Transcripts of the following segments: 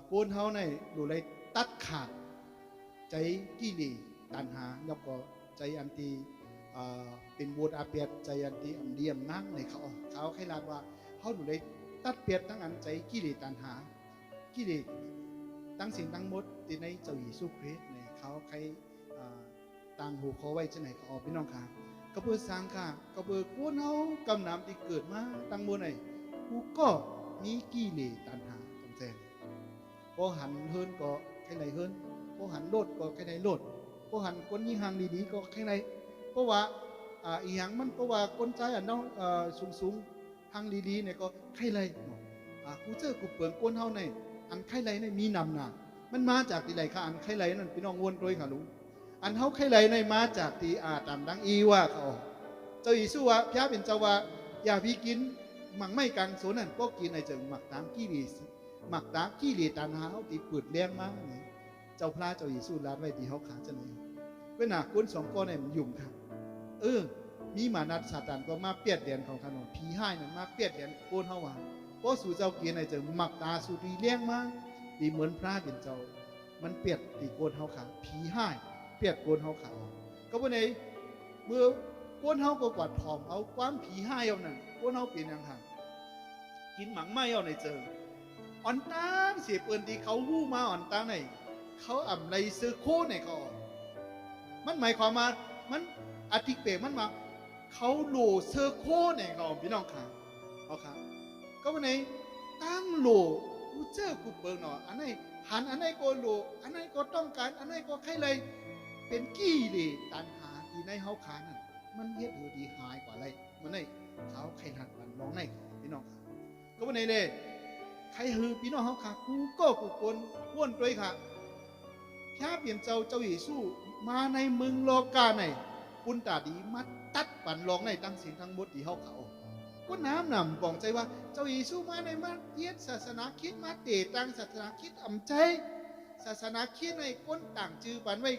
โกนเฮาในดูเลยตัดขาดใจกิเลสตัณหาแล้วก็ใจอันตีเป็นบูดอาเปียดใจอันตีอันเดียมนั่งในเขาให้ลาดว่าเขาดูเลยตัดเปียดตั้งอันใจกิเลสตัณหากิเลสตั้งสิ่งตั้งมดที่ในเจ้าหญิงสุคริสในเขาใครต่างหูเขาไว้จะไหนเขาพี่น้องค่ะก็เพื่อสร้างค่ะก็เพื่อโกนเฮากำนำที่เกิดมาตั้งมดไหนกูก็มีกิเลสตัณหาจำแจงพอหันเฮินก็แค่ไหนเฮินพอหันโลดก็แค่ไหนโลดพอหันคนยิ่งห่างดีๆก็แค่ไหนเพราะว่าอีหยังมันเพราะว่าคนใจอันน้องสูงห่างดีๆเนี่ยก็แค่ไรกูเจอกูเปลืองก้นเฮาในอันแค่ไรในมีนำหนามันมาจากที่ไรค่ะอันแค่ไรนั่นพี่น้องวนโดยค่ะลุงอันเฮาแค่ไรในมาจากที่ตามดังอีว่าเขาเจ้าอีสู้ว่าพระเป็นเจ้าว่าอย่าพี่กินหมักไม่กังโซนั่นก็กินในเจิงหมักตามกี้ดีหมักตามกี้ดีตันหาเขาตีปืดเลี้ยงมาเนี่ยเจ้าพระเจ้าอีสู้ร้านไว้ที่เขาขาจะไหนเว้นหนาก้นสองก้อนเนี่ยมันยุ่งค่ะมีมานัดซาตานก็มาเปียดเดียนของขนมผีให้นั่นมาเปียดเดียนโกนเฮาว่าเพราะสู่เจ้าเกียนในเจิงหมักตาสู่ดีเลี้ยงมาดีเหมือนพระเป็นเจ้ามันเปียดตีโกนเฮาขาผีให้เปียดโกนเฮาขาก็เพราะในเมื่อโกนเฮาก็กวาดถอมเอาความผีให้เอานั่นโกนเฮาเป็นอย่างห่างกินหมังไม่เอาในเจิงอ่อนตาเสียเปินที่เขาหู้มาอ่อนตาในเขาอ่ำไรซื้อโคในเขามันหมายความว่ามันอธิเปมันมาเขาโหลเซอร์โคเนี่ยเขาพี่น้องค่ะเอาค่ะก็วันไหนตั้งโหลกูเจอกูเปิงหน่ออันไหนหันอันไหนก็โหลอันไหนก็ต้องการอันไหนก็ใครเลยเป็นกี้เลยตันหาที่ในเฮาขานั่นมันเฮ็ดอยู่ดีหายกว่าไรมันในเขาใครหันมันน้องในพี่น้องค่ะก็วันไหนเลยใครฮือพี่น้องเฮาขากูก็กูคนอ้วนด้วยค่ะแค่เปลี่ยนเจ้าเยซูมาในเมืองโลกาในปุณตาดีมาตัดปั่นลองในตั้งสิ่งทั้งหมดที่เขาก็น้ำหนำบอกใจว่าเจ้าเยซูมาในมาเทียดศาสนาคิดมาเตะตั้งศาสนาคิดอ่ำใจศาสนาคิดในก้นต่างจือปันไว้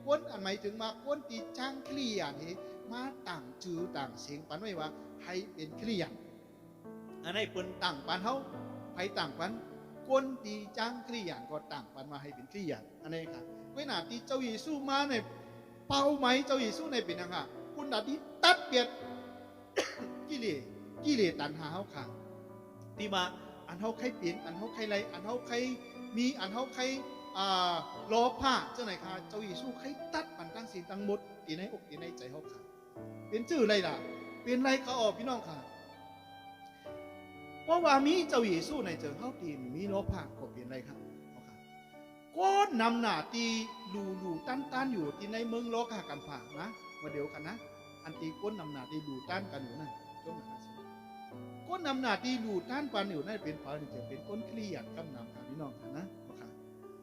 ก้นอันหมายถึงมาก้นตีจ้างเคลียร์นี่มาต่างจือต่างเสียงปันไว้ว่าให้เป็นเคลียร์อันนี้เปิ้นต่างปันเขาให้ต่างปันก้นตีจ้างเคลียร์ก็ต่างปันมาให้เป็นเคลียร์อันนี้ค่ะเวลาที่เจ้าเยซูมาในเป้าหมายเจ้าเยซูในเป็นยังไงคุณดาดีตัดเปียดกิเลสตัณหาเขาขาที่มาอันเขาใครเปลี่ยนอันเขาใครไรอันเขาใครมีอันเขาใครล้อผ้าเจ้าไหนค่ะเจ้าเยซูใครตัดมันตั้งสิ่งตั้งหมดตีในอกตีในใจเขาขาเป็นชื่ออะไรล่ะเป็นไรเขาออกพี่น้องค่ะเพราะว่ามีเจ้าเยซูในเจอเขาตีมีล้อผ้าก็เปลี่ยนไรครับก็นำหน้าตีลูตั้นอยู่ที่ในเมืองโลกากันผ่านะมาเดียวกันนะอันตีก้นนำหน้าตีลูตั้นกันอยู่นั่นจนหนาสิก้นนำหน้าตีลูตั้นปันอยู่นั่นเป็นพาที่จะเป็นก้นเครียดกำนำค่ะพี่น้องค่ะนะค่ะ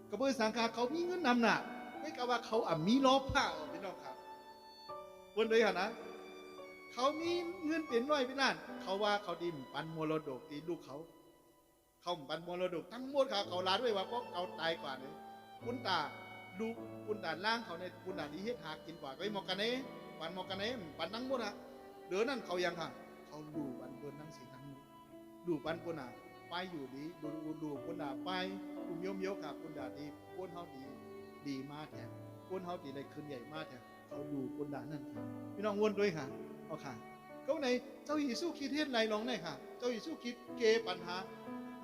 กระเบื้องสังฆาเขามีเงินนำหน้าไม่กะว่าเขามีล้อผ้าพี่น้องครับคนเลยค่ะนะเขามีเงินเป็นร้อยเป็นล้านเขาว่าเขาดิมปันมรดกตีลูกเขาปันมรดกทั้งหมดเขาลาด้วยว่าเพราะเขาตายกว่าเลยคุณตาลูกคุณตาล่างเขาในคุณตานี้เฮ็ดหากินกว่าก็มอกันเน่ปันมอกันเน่ปันทั้งหมดอะเดือนนั้นเขายังค่ะเขาดูปันเบิร์นทั้งสิ่งทั้งหมดดูปันคุณตาไปอยู่ดีดูคุณตาไปคุณเมียวค่ะคุณตาดีก้นเขาดีมากแท้ก้นเขาดีเลยคืนใหญ่มากแท้เขาดูคุณตานั่นพี่น้องวนด้วยค่ะเอาค่ะก็ในเจ้าเยซูคิดเทศไรลองได้ค่ะเจ้าเยซูคิดเกปัญหา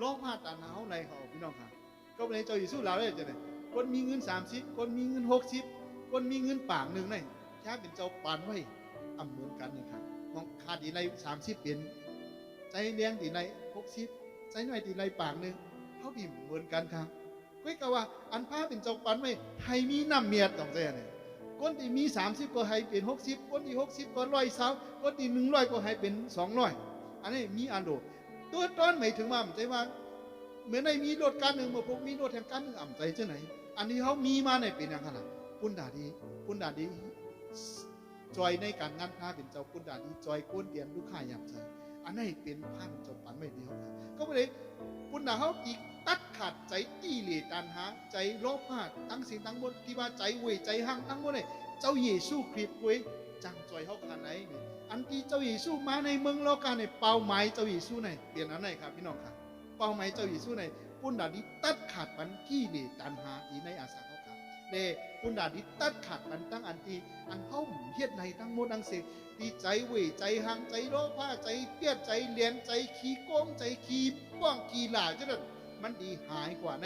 ร้องผ้าตาหนาวในเขาพี่น้องค่ะก็ในเจ้าเยซูลาวได้จะไหนคนมีเงิน30คนมีเงิน60คนมีเงินป่างหนึ่งในแค่เป็นเจ้าปานไว้อำเหมือนกันนี่ครับมองขาดตีใน30เป็นใจเลี้ยงตีใน60ใจหน่อยตีในป่างหนึ่งเขาดีเหมือนกันครับก็กะว่าอันผ้าเป็นเจ้าปานไว้ให้มีน้ำเมียดต้องใจเนี่ยคนที่มี30ก็ให้เป็น60คนที่60ก็120คนที่100ก็ให้เป็น200อันนี้มีอันโดตัวต้นหมายถึงว่าใจว่าเหมือนในมีรถการหนึ่งมาพวกมีรถแทนการหนึ่งอ่ำใจเจ้าไหนอันนี้เขามีมาในเป็นอย่างขนาดคุณดาดีจอยในการงานพาเป็นเจ้าคุณดาดีจอยก้นเตียนลูกค้าหยาบใจอันนี้เป็นผ้าเป็นเจ้าปันไม่เดียวก็ไม่ได้คุณดาเขาอีกตัดขาดใจตีเหลี่ยตันหาใจโลภะทั้งสิ่งทั้งหมดที่ว่าใจเว่ยใจห่างทั้งหมดเลยเจ้าเยซูคริสต์เว้ยจังจอยเขาขนาดไหนอันที่เจ้าเยซูมาในเมืองโลกาในเป้าหมายเจ้าเยซูในเปลี่ยนอันไหนครับพี่น้องครับเป้าหมายเจ้าเยซูในปุ ปุ่นดาดิตัดขาดปันกี้เลตันหาอีในอาสาเขาขาดเดปุ่นดาดิตัดขาดปันตั้งอันตีอันเฮาเฮ็ดในทั้งหมดทั้งสิ้นดีใจเว่ยใจห่างใจโลภะใจเปียดใจเลียนใจขี้โกงใจขี้ป้องขี้หลาจังนั้นมันดีหายกว่าใน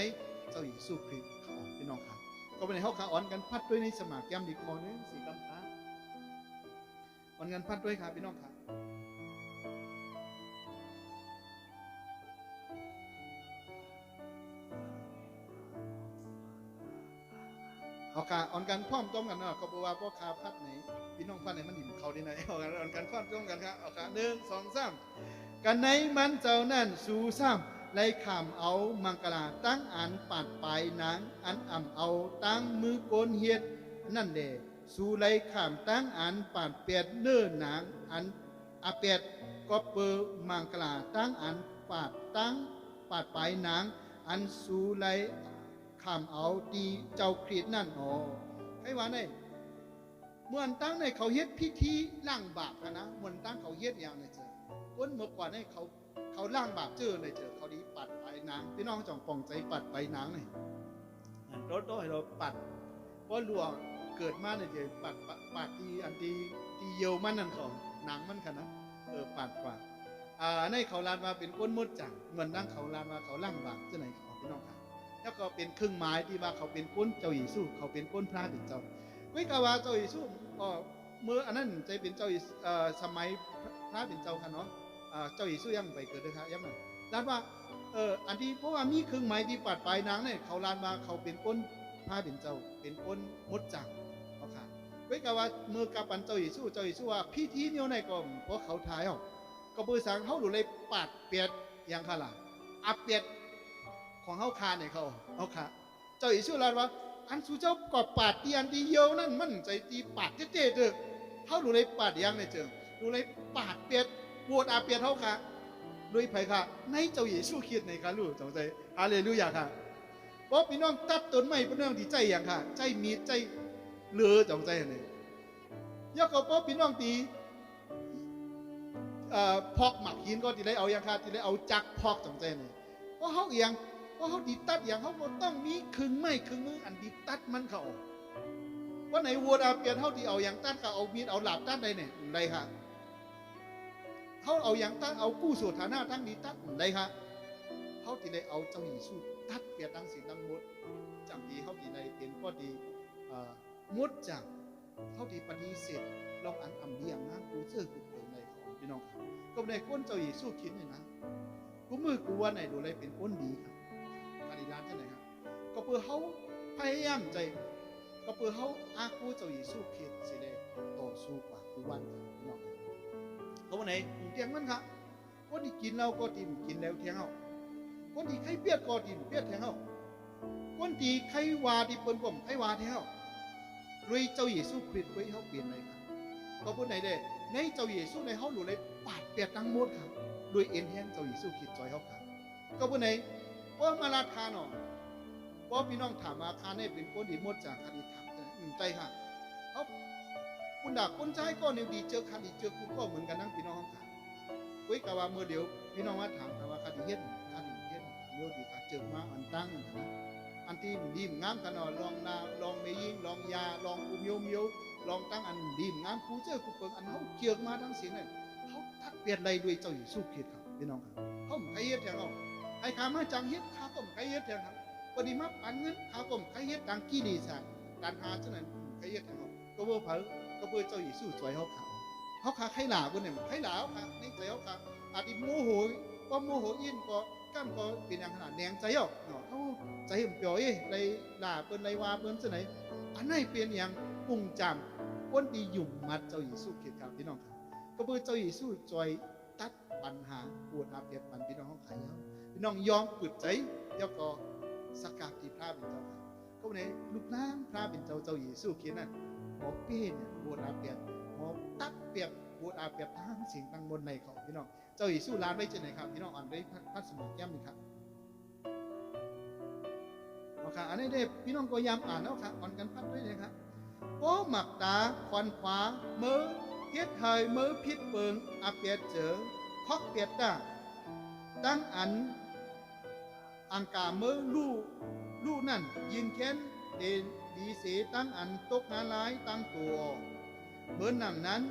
เจ้าเยซูคริสต์เขาพี่น้องครับก็เป็นให้เฮาขาอ่อนกันพัดด้วยในสมาแก้มดีคอนึงสีกำตาอ่อนกันพัดด้วยครับพี่น้องครับเอาการอ่อนกันพร้อมต้มกันเนาะก็บอกว่าพ่อคาพัดไหนพี่น้องพัดไหนมันดิ่มเขาดีไหนเอาการอ่อนกันพร้อมต้มกันครับเอาการ1 2 3กันไหนมันเจ้านั่นสู่ซ้ำไล่ขามเอามังกลาตั้งอันปาดปลายนางอันอ่ำเอาตั้งมือโกนเฮ็ดนั่นเดสู่ไล่ขามตั้งอันปาดเปียดเนื้อนางอันอาเปียดก็เปิดมังกลาตั้งอันปาดตั้งปาดปลายนางอันสู่ไล่ขามเอาดีเจ้าคริสนั่นอ๋อใครว่าไงเมื่อตั้งในเขาเฮ็ดพิธีล้างบาปกันนะเมื่อตั้งเขาเฮ็ดอย่างไรเจอคนเมื่อก่อนให้เขาล้างบาปเจอเลยเจอเขาดีปัดไปนางพี่น้องจ่องป่องใจปัดไปนางเลยรถให้เราปัดเพราะหลวงเกิดมาเนี่ยเจอปัดตีอันตีเยียวมันนั่นของหนังมันกันนะปัดกว่าในเขาลานมาเป็นก้นมดจังเหมือนนั่งเขาลานมาเขาล้างบาปเจ้าไหนของพี่น้องครับแล้วก็เป็นเครื่องหมายที่ว่าเขาเป็นก้นเจ้าเยซูเขาเป็นก้นพระเป็นเจ้าวิกาวาเจ้าเยซูก็เมื่ออันนั้นใจเป็นเจ้าสมัยพระเป็นเจ้าค่ะเนาะเจ้าเยซูยังไปเกิดด้วยครับยังไงลานว่าอันที่เพราะว่ามีเครื่องหมายที่ปัดปลายนางเนี่ยเขาลานมาเขาเป็นก้นพระเป็นเจ้าเป็นก้นมดจังเขาค่ะวิกาวาเมื่อกับปันเจ้าเยซูว่าพิธีเนี้ยในก็เพราะเขาทายออกก็เบอร์สังเขาหลุดเลยปัดเปียดยังค่ะล่ะอับเปียดของเขาคาเนี่ยเขาค่ะเจ้าเยซูลานว่าอันสู่เจ้ากอบปาดตีอันตีเยียวนั่นมันใจตีปาดเจ๊เด้อเขาหลุดเลยปาดยังในเจิงหลุดเลยปาดเปียดปวดอาเปียดเขาค่ะโดยไผ่ค่ะในเจ้าเยซูคริสต์ในค่ะลูกจงใจฮาเลลูยาค่ะเพราะพี่น้องตัดต้นไม้เป็นเรื่องที่ใจอย่างค่ะใจมีใจเลือจงใจเนี่ยยกกับเพราะพี่น้องตีพอกหมักหินก็ที่ได้เอาอย่างค่ะที่ได้เอาจักพอกจงใจเนี่ยเพราะเขาอย่างเพราะเขาดีตัดอย่างเขาก็ต้องมีครึ่งไม้ครึ่งมืออันดีตัดมันเขาว่าไหนวัวอาเปียดเขาที่เอาอย่างตัดก็เอามีดเอาหลาบตัดได้เนี่ยได้ค่ะเขาเอาอย่างตั้งเอากู้สู่ฐานะตั้งดีตัดได้ค่ะเขาที่ได้เอาเจ้าหญิงสู้ตัดเปียตั้งสิ่งตั้งมดจังดีเขาที่ได้เป็นก็ดีมดจังเขาที่ปฏิเสธลองอันเดียงนะกูเจอกูเปิดในของพี่น้องครับก็ในก้นเจ้าหญิงสู้คิดเนี่ยนะกูมือกูว่าไหนดูอะไรเป็นก้นดีครับการดีร้านใช่ไหมครับก็เพื่อเขาพยายามใจก็เพื่อเขาอากูเจ้าหญิงสู้คิดสิเลยต่อสู้กว่ากูวันครับพี่น้องเขาวันไหนเทียงมันครับคนที่กินเราก็กินแล้วเทียงเอาคนที่ใครเปียดก็กินเปียดเทียงเอาคนที่ใครวาที่เปิ้นผมใครวาเทียงเอาเลยเจ้าเยซูคริสต์ไว้เขาเปลี่ยนเลยครับก็พูดไหนเด้ในเจ้าเยซูในเขาหลุดเลยปาดเปียดทั้งหมดครับโดยเอ็นแห้งเจ้าเยซูคริสต์จอยเขาครับก็พูดไหนว่ามาลาทานหนอเพราะพี่น้องถามมาคาเนี่ยเป็นคนดีหมดจากคดีถามใจค่ะเขาคุณด่าคนใช้ก็เนี่ยดีเจอคดีเจอคุณก็เหมือนกันนั่งพี่น้องเขาค่ะคุยกับว่าเมื่อเดี๋ยวพี่น้องว่าถามว่าคดีเฮ็ดเยอะดีค่ะเจอมาอันตั้งนะอันที่ดีมงามกันหน่อลองนาลองเมยิงลองยาลองอุมโยมโยลองตั้งอันดีมงามกูเจอกูเปิงอันเขาเกี่ยวมาทั้งเสียงเลยเขาทักเปลี่ยนอะไรด้วยเจ้าอยู่สู้เกียรติครับพี่น้องครับเขาใครเฮ็ดแทงเขาไอ้ขามาจังเฮ็ดขาก็ใครเฮ็ดแทงครับพอดีมาปันเงินขาก็ใครเฮ็ดดังกี้ดีสักการหาเท่านั้นใครเฮ็ดแทงเขาก็เพื่อเผาก็เพื่อเจ้าอยู่สู้สวยเขาขาใครหลาบนเนี่ยใครหลาเขาในใจเขาขาอาจจะโมโหก็โมโหอินก็กั้มก็เป็นอย่างขนาดแนงใจอ่ะเนาะเขาใจเห็นเปียวเลยหลาเปิ้นเลยว่าเปิ้นจะไหนอันไหนเป็นอย่างปุ่งจำคนที่ยุ่มมัดเจ้าเยซูเกียรติครับพี่น้องครับก็เพื่อเจ้าเยซูจอยตัดปัญหาปวดอาเปียกปันพี่น้องเขาขายแล้วพี่น้องยอมเปิดใจแล้วก็สกัดที่พระเป็นเจ้าครับก็ในลูกน้ำพระเป็นเจ้าเยซูเกียรตินั่นหมอเป้เนี่ยปวดอาเปียกหมอตัดเปียกปวดอาเปียกทั้งสิ่งตั้งบนในของพี่น้องเจ้าหญิงสู้ร้านไว้เจอไหนครับพี่น้องอ่านได้พัดสมองแก้มนี่ครับเอาค่ะอันนี้ได้พี่น้องก็ยามอ่านแล้วค่ะอ่านกันพัดด้วยนะครับโอ้หมักตาควันขวาเมื่อเฮ็ดไทยเมื่อพิษเปิงอาเปียเจอคอกเปียตาตั้งอัน อังกาเมื่อลู่นั่นยินแค้นเดนดีเสตั้งอันตกนาลายตั้งตัวเมื่อหนังนั้น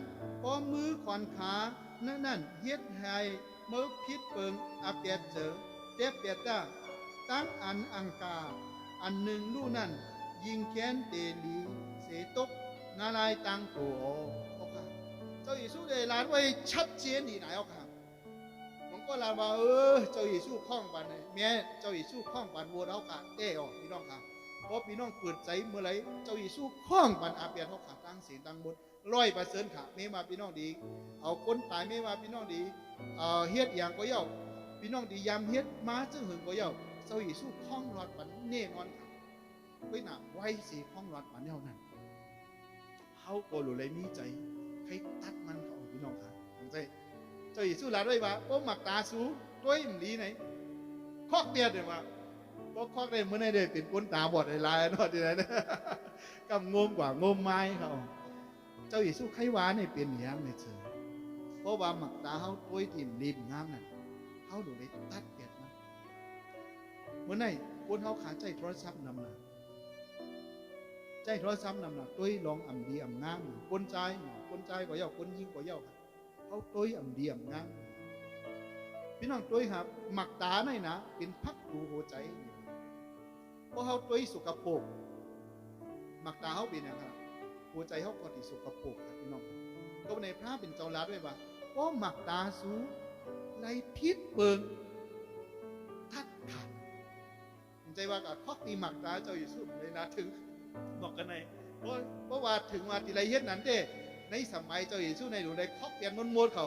พอมือขอนขานั่นเฮ็ดให้เมื่อพิษเปิงอาเปียดเจอเตเปียดตั้งอันอังกาอันหนึ่งลู่นั่นยิงแค้นเดลีเสตกนาลายตั้งตัวเจ้าเยซูได้ลาดไว้ชัดเจนดีไหนเอาค่ะมันก็ลาว่าเจ้าเยซูคล้องบันแม่เจ้าเยซูคล้องบันวัวเอาค่ะพี่น้องค่ะเพราะพี่น้องเปิดใจเมื่อไรเจ้าเยซูคล้องบันอาเปียนเขาขาตั้งเสียงตั้งบท100%ค่ะไม่มาพี่น้องดีเอาคนตายไม่มาพี่น้องดีเฮ็ดอย่างก็เย่าพี่น้องดียามเฮ็ดมาจึงหึงก็เย่าเจ้าเยซูคล้องรอดบันแน่นอนค่ะไว้หนาไว้สีคล้องรอดบันเท่านั้นเขาโกลุเลยมีใจให้ตัดมันเขาพี่น้องค่ะเข้าใจเจ้าเยซูลาด้วยว่าโอ้หมักตาสูด้วยมลีไหนคอกเตียดเลยว่าก็คอกได้เมื่อไหร่ได้เป็นคนตาบอดลายนอที่ไหนนะกำงมกว่างมไม้เขาเจ้าเยซูไขว้าในเป็นอย่างในเชิงเพราะว่าหมักตาเขาด้วยถิ่มริมน้ำนั่นเขาดูได้ตัดเตียดนะเมื่อไหร่คนเขาขาใจโทรศัพท์นำหนาใจโทรศัพท์นำหนาด้วยลองอ่ำดีอ่ำงามคนใจก็เย่าคนยิงก็เย่าเขาด้วยอ่ำดีอ่ำงามพี่น้องด้วยครับหมักตาหน่อยนะเป็นพักดูหัวใจเพราะเขาด้วยสุกโปกหมักตาเขาเป็นอย่างไรหัวใจเขาก็ติดสุกโปกครับพี่น้องก็ในพระเป็นเจ้าลาด้วยว่าเพราะหมักตาสูไรพิษเปิงทัดขาดใจว่ากับข้อตีหมักตาเจ้าอยู่สุดเลยนะถึงบอกกันในเพราะว่าถึงว่าที่ไรเฮ็ดนั้นเด้ในสมัยเจ้าเยซูในดูในข้อเปลี่ยนมนเขา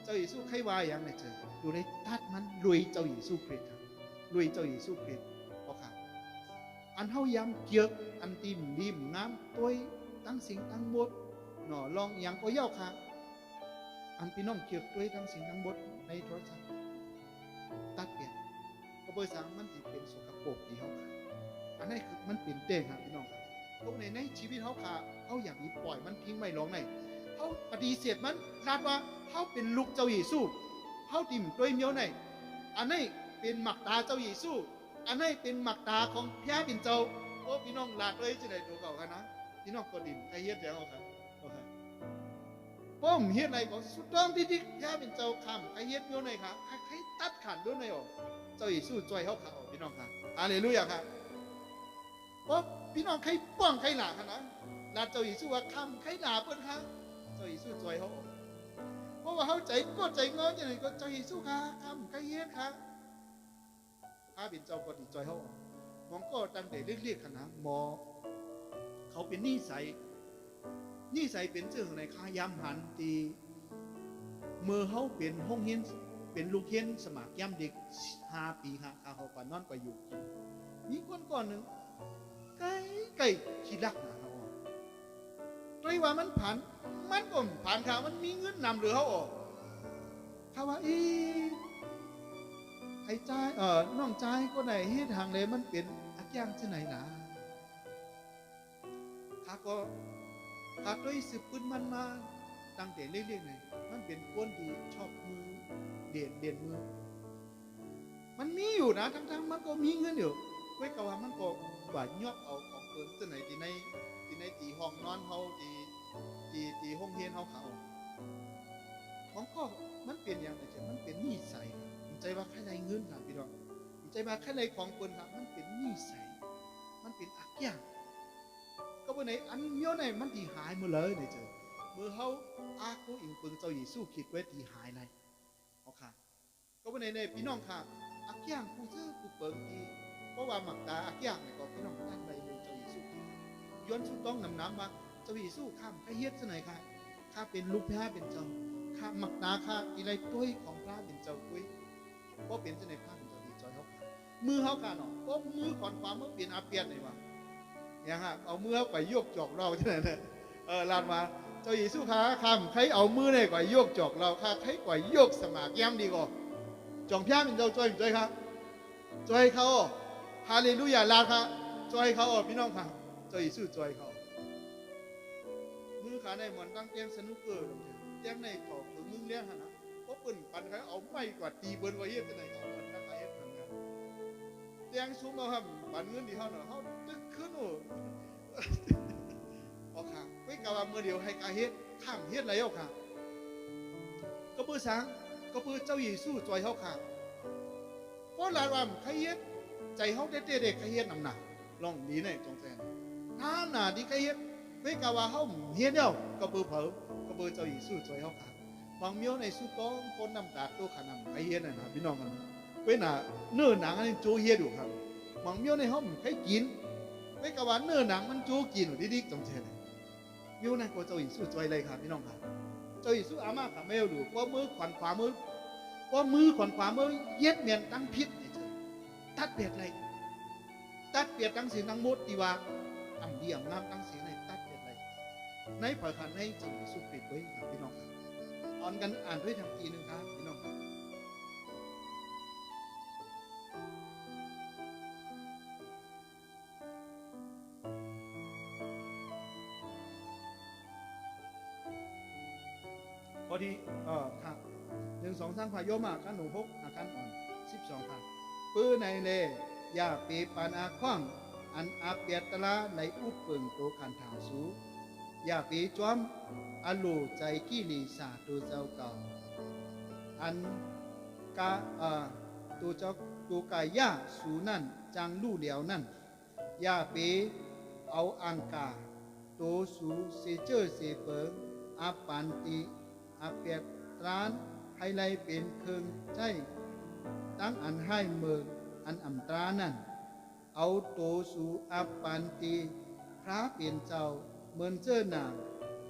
เจ้าเยซูใครว่าอย่างไรเจอดูในทัดมันลุยเจ้าเยซูคริสต์ครับลุยเจ้าเยซูคริสต์อันเฮาย้ำเกี่ยวอันติมริมน้ำตัวตั้งสิ่งตั้งบทหน่อลองอย่างก็เย่าค่ะอันพี่น้องเกี่ยวตัวตั้งสิ่งตั้งบทในโทรศัพท์ตัดเปลี่ยนก็เบอร์สามมันติเป็นสกปรกที่เฮาค่ะอันนี้คือมันเปลี่ยนเต้ครับพี่น้องครับพวกในชีวิตเฮาค่ะเฮาอย่างนี้ปล่อยมันทิ้งไม่ลงในเฮาปฏิเสธมันคาดว่าเฮาเป็นลูกเจ้าเยซูเฮาติ่มตัวเมียวในอันนี้เป็นหมักตาเจ้าเยซูอันนี้เป็นหมักตาของพระเป็นเจ้าโอ้พี่น้องลาดเลยจะได้ดูเก่ากันนะพี่น้องก็ดินไอเฮ็ดแล้วครับป้อมเฮ็ดอะไรก็สุดต้องที่พระเป็นเจ้าคำไอเฮ็ดเมียวในครับใครตัดขันด้วยในออกเจ้าเยซูจอยเขาเขาพี่น้องครับอาเลลูยาครับเพราะพี่น้องใครป้องใครหนาขนาดลาดเจ้าเยซูว่าคำใครหนาเปิ้นครับเจ้าเยซูจอยเขาเพราะว่าเขาใจก็ใจงอจังเลยก็เจ้าเยซูครับคำใครเฮ็ดครับพระเป็นเจ้าก็ดีจอยเขามองก็ตั้งแต่เรียกๆขนาดหมอเขาเป็นนิสัยเป็นเรื่องในคายามหันตีเมื่อเขาเป็นห้องเฮียนเป็นลูกเฮียนสมัครย่ำเด็ก5 ปีเขาปานนอนไปอยู่มีก่อนหนึ่งไก่ขี้รักนะเขาด้วยว่ามันผ่านข่าวมันมีเงินนำหรือเขาออกเขาว่าไอ้ใจน้องใจก็ไหนเฮ็ดทางเลยมันเป็นอักย่างที่ไหนนะข้าก็ด้วยสืบปืนมันมาตั้งแต่เรื่อยๆเลยมันเป็นคนดีชอบมือเด่นมือมันมีอยู่นะทั้งมันก็มีเงินอยู่ไว้กับว่ามันก็บาดยอดเอาของเกินที่ไหนที่ในตีห้องนอนเขาตีห้องเฮียนเขาของก็มันเป็นอย่างไรมันเป็นนิสัยใจว่าแค่ไรเงินครับพี่น้องใจว่าแค่ไรของคนครับมันเป็นนิสัยมันเป็นอักย่างก็วันไหนอันเมียวไหนมันตีหายหมดเลยเนี่ยเจอเมื่อเขาอากูอิงปึงเจ้าหญิงสู้คิดไว้ตีหายเลยเอาค่ะก็วันไหนเนี่ยพี่น้องค่ะอักย่างกูซื้อกูเปิงตีเพราะว่าหมักตาอักย่างเนี่ยก็พี่น้องตั้งใจเลยเจ้าหญิงสู้คิดย้อนสู้ต้องน้ำมาเจ้าหญิงสู้ข้ามใครเฮ็ดซะหน่อยค่ะข้าเป็นลูกพระเป็นเจ้าข้าหมักตาข้าอีไรตุ้ยของพระเป็นเจ้าตุ้ยเพราะเป็นเจ้าในพระเป็นเจ้าดีจอยเขามือเขาขาเนาะเพราะมือขอนความเมื่อเปลี่ยนอาเปียนเลยวะอย่างฮะเอามือไปโยกจอกเราที่ไหนเนี่ยลานมาเจ้าหญิงสู้ขาคำใครเอามือเนี่ยกว่าโยกจอกเราข้าใครกว่าโยกสมากย้ำดีกว่าจองพระเป็นเจ้าจอยครับจอยเขาฮาเลลูยาลาค่ะจอยเขาพี่น้องค่ะเจ้าหญิงสู้จอยเขามือขาในเหมือนตั้งเตียงสนุกเกอร์เตียงในเขาถึงมึงเลี้ยงฮะนะเพราะปืนปันเขาเอาไม่กว่าตีเบิร์นกว่าเยี่ยมจะไหนเขามันตั้งใจเฮ็ดเหมือนกัน แดงซุ้มเราครับบันเงินดีเขาเนาะเขาตึกขึ้นโอ้ออกค่ะไว้กะว่าเมื่อเดียวให้กาเฮ็ดข้ามเฮ็ดอะไรเอาค่ะก็เพื่อสังก็เพื่อเจ้าหญิงสู้จอยเขาค่ะเพราะหลานว่าใครเฮ็ดใจเขาเด็ดๆใครเฮ็ดนำหนักลองดีเนี่ยจงแทนน้าหนาดีใครเฮ็ดไว้กะว่าเขาเฮ็ดเดียวก็เพื่อเผาก็เพื่อเจ้าหญิงสู้จอยเขาค่ะบางเมียวในสู้ต้องคนนำตาตัวขนำใครเฮ็ดน่ะนะพี่น้องกันเว้นน่ะเนื้อหนังอันนี้โจเฮ็ดอยู่ครับบางเมียวในห้องใครกินไว้กะว่าเนื้อหนังมันโจกินดีๆจงแทนเมียวในก็เจ้าหญิงสู้จอยเลยครับพี่น้องครับเจ้าหญิงสู้อาม่ากับแมวดูว่ามือขวัญขวามือว่ามือขวัญขวามือเย็ดเมียนตั้งพิษนี่เจ้าตัดเปียดเลยตัดเปียดตั้งเสียงตั้งมดดีว่าอ่ำเดียมน้ำตั้งเสียงในตัดเปียดเลยในผ่อยขันในเจ้าหญิงสู้ปิดไว้ครับพี่น้องครับอ่อนกันอ่านด้วยทางทีนึงครับพี่น้องครับพอดีครับ1 2 3พายมากันหนู6อาการอ่อน12ครับปื้อในเลอย่าปีปานอาคว้างอันอาเปียตละในอุปเปิงโตขันถาสูอย่าปีจอมอลูใจกี้ลีสาตัวเจ้าเก่าอันกาตัวเจ้าตัวกายย่าสูนั่นจังลู่เหลียวนั่นอย่าปีเอาอังกาตัวสูเซเจอร์เซเปิงอาปันติอาเปียตรานให้ไลเป็นเคืองใจตั้งอันให้เมืองอันอ่ำตรานั่นเอาโตสู่อาปันติพระเป็นเจ้าเหมือนเจ้าหนาง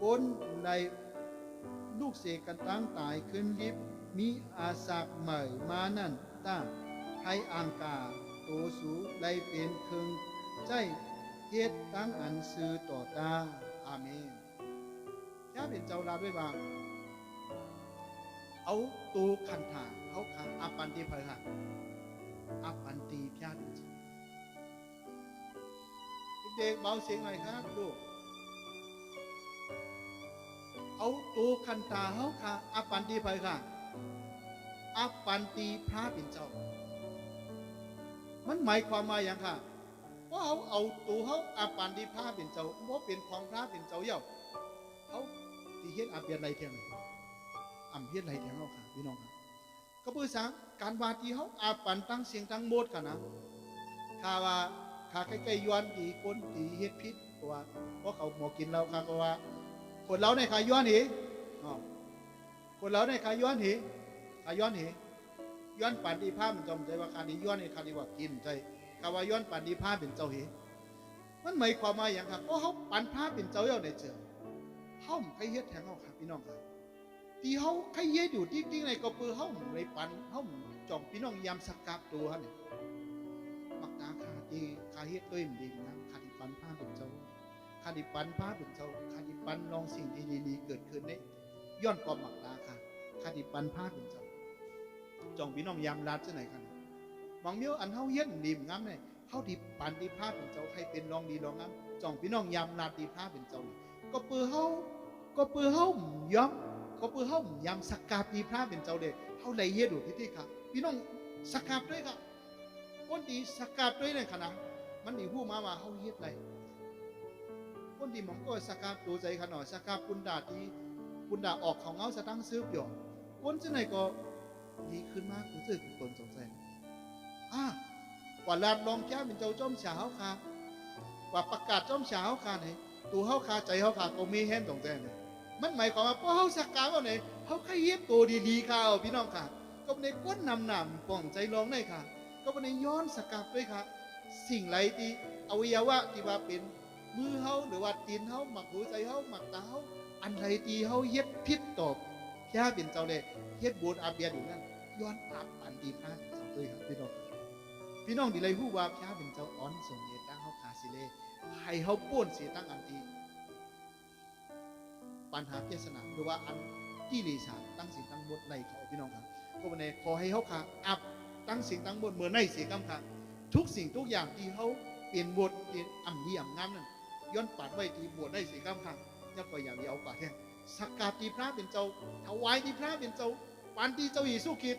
ก้นในลูกเสกกันตั้งตายขึ้นลิบมีอาสากใหม่มานั่นตั้งให้อังกาโตสู่ไลเป็นเคืองใจเฮ็ดตั้งอันซื้อต่อตาอาเมนพระเป็นเจ้าลาด้วยบางเอาตูขันถาเขาขังอาปันติพระอาปันติพระเป็นเจ้าเด็กเบาเสียงหน่อยครับลูกเอาตูขันถาเขาขังอาปันติพระอาปันติพระเป็นเจ้ามันหมายความว่าอย่างค่ะว่าเอาตูเขาอาปันติพระเป็นเจ้าว่าเป็นของพระเป็นเจ้าเย่าเขาที่เฮ็ดอาเปียนไรเทียงอ่ำเฮ็ดไรเทียงเขาค่ะพี่น้องครับก็เพื่อสังการวาทีเขาอาปันตั้งเสียงตั้งโมดกันนะข้าว่าข้าใกล้ๆย้อนตีคนตีเฮ็ดพิษเพราะว่าเพราะเขาหมอกินเราข้าก็ว่าคนเราในขาย้อนเหคนเราในขาย้อนเหขาย้อนเหย้อนปันดีผ้ามันจำใจว่าขาดีย้อนในขาดีว่ากินใจข้าว่าย้อนปันดีผ้าเป็นเจ้าเหมันหมายความว่าอย่างครับเพราะเขาปันผ้าเป็นเจ้าเย่าในเจอเขาใครเฮ็ดแทงเขาครับพี่น้องครับที่เขาใครเฮ็ดอยู่ที่ในกระปือเขาในปันเขาจ่องพี่น้องยำสกัดตัวเนี่ยมักตาขาดีขาเฮ็ดตัวมันดีนะขาดิปันผ้าเป็นเจ้าขาดิปันผ้าเป็นเจ้าขาดิปันลองสิ่งดีๆเกิดขึ้นในย้อนกอมักตาค่ะขาดิปันผ้าเป็นเจ้าจ่องพี่น้องยำรัดเช่นไหนกันบางเมียวอันเขาเฮ็ดดีงั้นเนี่ยเขาดิปันดีผ้าเป็นเจ้าใครเป็นลองดีลองงั้นจ่องพี่น้องยำรัดดีผ้าเป็นเจ้าก็ปือเขาย้อมก็ปือเขายำสกัดดีพระเป็นเจ้าเลยเขาเลยเฮ็ดดูที่ครับพี่น้องสกัดด้วยครับคนดีสกัดด้วยในขณะมันดีผู้มาว่าเขาเฮ็ดไรคนดีมันก็สกัดดูใจขนาดสกัดคุณด่าดีคุณด่าออกของเขาสตั้งซื้อหยอกคนเช่นไหนก็ดีขึ้นมากรู้สึกคนสงสัยกว่าลาดลองแก้เป็นเจ้าจ้อมฉาเขาค่ะกว่าประกาศจ้อมฉาเขาค่ะไหนตัวเขาขาใจเขาขาก็มีแห้งตรงใจเลยมันหมายความว่าพอเขาสักการว่าไหนเขาแค่เย็บตัวดีๆค่ะพี่น้องค่ะก็ในก้นนำป่องใจร้องได้ค่ะก็ในย้อนสักการด้วยค่ะสิ่งไรที่อวัยวะที่ว่าเป็นมือเขาหรือว่าตีนเขาหมักหัวใจเขาหมักตาเขาอันไรที่เขาเย็บพิษตอบแค่เป็นเจ้าเลยเย็บบูดอาเบียอยู่นั่นย้อนอาบอันดีพระเจ้าด้วยครับพี่น้องดีเลยผู้ว่าแค่เป็นเจ้าอ้อนส่งเยตั้งเขาขาสิเลให้เขาป้วนเสียตั้งอันทีปัญหาเจสนาหรือว่าอันกิเลสตั้งสิ่งตั้งบทในเขาพี่น้องครับก็วันนี้ขอให้เขาขาอับตั้งสิ่งตั้งบทเมื่อในเสียกำค่ะทุกสิ่งทุกอย่างที่เขาเปลี่ยนบทเปลี่ยนอ่ำดีอ่ำงามนั่นย้อนปัดไว้ที่บทในเสียกำค่ะจะก็อย่างเดียวป่าแท้สักการตีพระเป็นเจ้าถวายตีพระเป็นเจ้าปันตีเจ้าอีสุขิด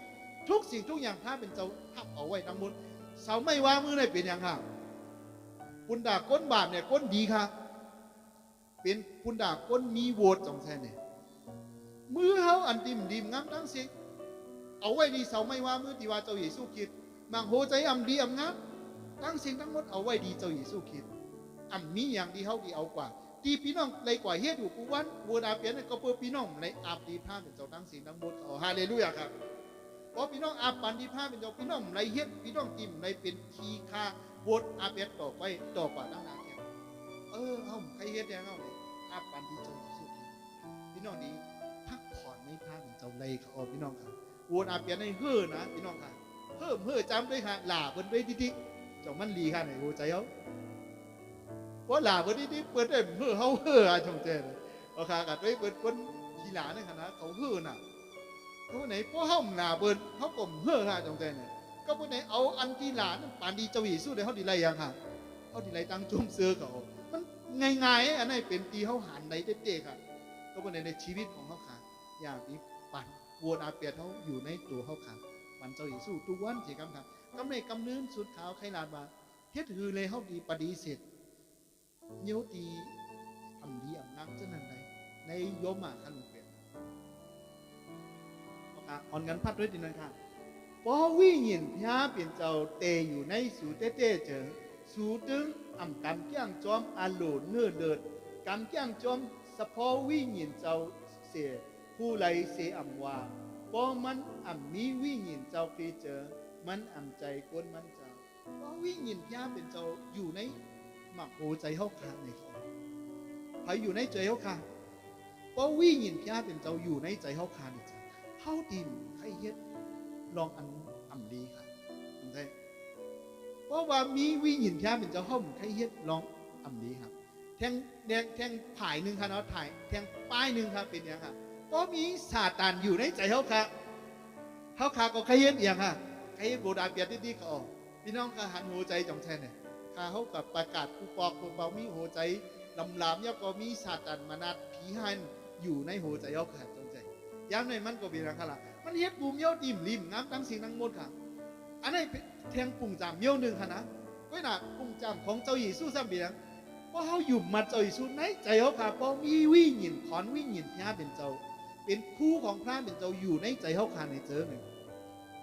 ทุกสิ่งทุกอย่างพระเป็นเจ้าทับเอาไว้ทั้งหมด เสาไม่ว่ามือได้เป็นอย่างค่ะปุนดาก้นบาปเนี่ยก้นดีค่ะเป็นปุนดาก้นมีโหวตจองแท้เนี่ยมือเขาอันดิมดิมงามตั้งสิเอาไว้ดีเสาไม่ว่ามือที่ว่าเจ้าเยซูคิดมังโหใจอำดีอำงามตั้งสิ่งทั้งหมดเอาไว้ดีเจ้าเยซูคิดอำมีอย่างดีเขาดีเอากว่าตีพี่น้องเลยกว่าเฮ็ดอยู่กูวันวัวดาเปียนก็เพื่อพี่น้องในอาบดีผ้าเป็นเจ้าตั้งสิ่งทั้งหมดเขาฮาเลลูยาครับเพราะพี่น้องอาบปันดีผ้าเป็นเจ้าพี่น้องในเฮ็ดพี่น้องติ่มในเป็นทีคาบดอาเปียนต่อไปต่อกว่าตั้งนานแค่เอาใครเฮ็ดยังเอาเลยอาบปันดีเจ้าเยซูคิดพี่น้องดีพักผ่อนในผ้าเป็นเจ้าเลยเขาพี่น้องครับวัวดาเปียนในเฮ่อนะพี่น้องครับเฮ่อจำด้วยค่ะหล่าเปิ้นไปดิเจ้ามันลีค่ะไหนโหใจเขาเพราะหล่าเปิ้นดิเปิ้นได้เฮ่อเขาเฮ่อชงเจเลยเอาค่ะกัดไว้เปิ้นคนทีหลาในคณะเขาเฮ่อน่ะเขาไหนเพราะเขาหน้าเปิ้นเขากลมเฮ่อค่ะชงเจเนี่ยก็เปิ้นไหนเอาอันทีหลานั่นปานดีเจ้าอีสู้ได้เขาดีไรยังค่ะเขาดีไรตั้งจุ่มเสือเขามันง่ายๆอันนั้นเป็นตีเขาหันในเด็กๆค่ะก็เปิ้นในชีวิตของเขาค่ะอย่างนี้ปั่นวัวอาเปียเขาอยู่ในตัวเขาค่ะปั่นเจ้าอีสู้ทุกวันสิครับค่ะกำเนิดกำเนิดสุดขาวไข่ลานมาเฮ็ดฮือเลยเขาดีปฏิเสธเยี่ยวตีทำดีอำนักเจ้านั่นใดในโยมขันเปลี่ยนอ่อนกันพัดด้วยดีหน่อยค่ะพอวิ่งยินพระเปลี่ยนเจ้าเตอยู่ในสูเต้เจอสูตึงอ่ำกำแก้งจอมอาโหลดเนื้อเลิดกำแก้งจอมสะพอวิ่งยินเจ้าเสียผู้ไรเสียอ่ำว่าพอมันอ่ำมีวิ่งยินเจ้าปีเจอมันอ่ำใจก้นมันเจ้าพอวิ่งยินพระเป็นเจ้าอยู่ในหมักโหใจเขาขาดในเขาใครอยู่ในใจเขาขาดเพราะวิ่งยินพระเป็นเจ้าอยู่ในใจเขาขาดในใจเขาดิมใครเฮ็ดลองอันอ่ำดีค่ะทำไงเพราะว่ามีวิ่งยินพระเป็นเจ้าห้องใครเฮ็ดลองอ่ำดีครับแทงผ่ายหนึ่งค่ะเนาะถ่ายแทงป้ายหนึ่งครับเป็นอย่างค่ะเพราะมีซาตานอยู่ในใจเขาขาเขาขาก็ใครเฮ็ดอย่างค่ะใครเฮ็ดโบราณเปียดดีๆก็ออกพี่น้องก็หันหัวใจจงแทนเนี่ยข้าเขากับประกาศผู้ปอกผู้เบามีหัวใจลำลามยับก็มีซาตานมานาดผีหันอยู่ในหัวใจเขาขาดจงใจย้ำในมันก็เป็นอะไรล่ะมันเฮ็ดบูมเยี่ยวดิมริมน้ำตั้งสิ่งทั้งหมดค่ะอันนี้แทงปุ่งจามเยี่ยวหนึ่งค่ะนะก็น่ะปุ่งจามของเจ้าหญิงสู้ซ้ำเบียงเพราะเขาอยู่มาเจ้าหญิงสู้ในใจเขาค่ะเพราะมีวิ่งหยินขอนวิ่งหยินพระเป็นเจ้าเป็นคู่ของพระเป็นเจ้าอยู่ในใจเขาค่ะในเจอหนึ่ง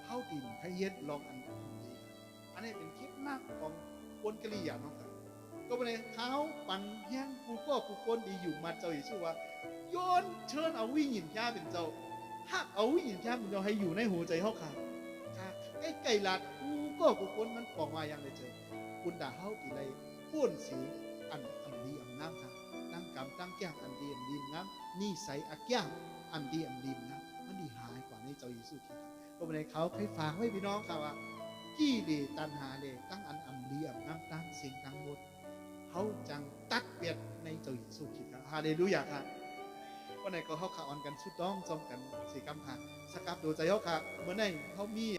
เข้าดินให้เฮ็ดลองอันดีอันนี้เป็นคิดมากของคนกะลีอย่างน้องค่ะก็เป็นเขาปั่นแย่งกูก็กูคนดีอยู่มาเจ้าอีกชื่อว่าโยนเชิญเอาวิ่งหยินยาเป็นเจ้าหากเอาวิ่งหยินยาเป็นเจ้าให้อยู่ในหัวใจเขาค่ะไอ้ไก่หลัดกูก็กูคนมันปองมาอย่างไรเจอคุณด่าเขาอีไรป้วนสีอันดีอันน้ำค่ะนั่งกำตั้งแก้งอันดีอันดีน้ำนี่ใสอักแก้งอันดีอันดีน้ำมันดีหายกว่าในเจ้าอีสุขีก็เป็นเขาเคยฝากไว้พี่น้องค่ะว่ากี้ดีตันหาเลยตั้งอันดีอันน้ำตั้งสิ่งทั้งหมดเขาจังตัดเปียดในเจ้าอีสุขีค่ะฮาเลลูยาค่ะวันไหนก็เขาขาอ่อนกันสุดต้องจอมกันสีกำค่ะสกับดูใจเขาค่ะเมื่อไหร่เขามี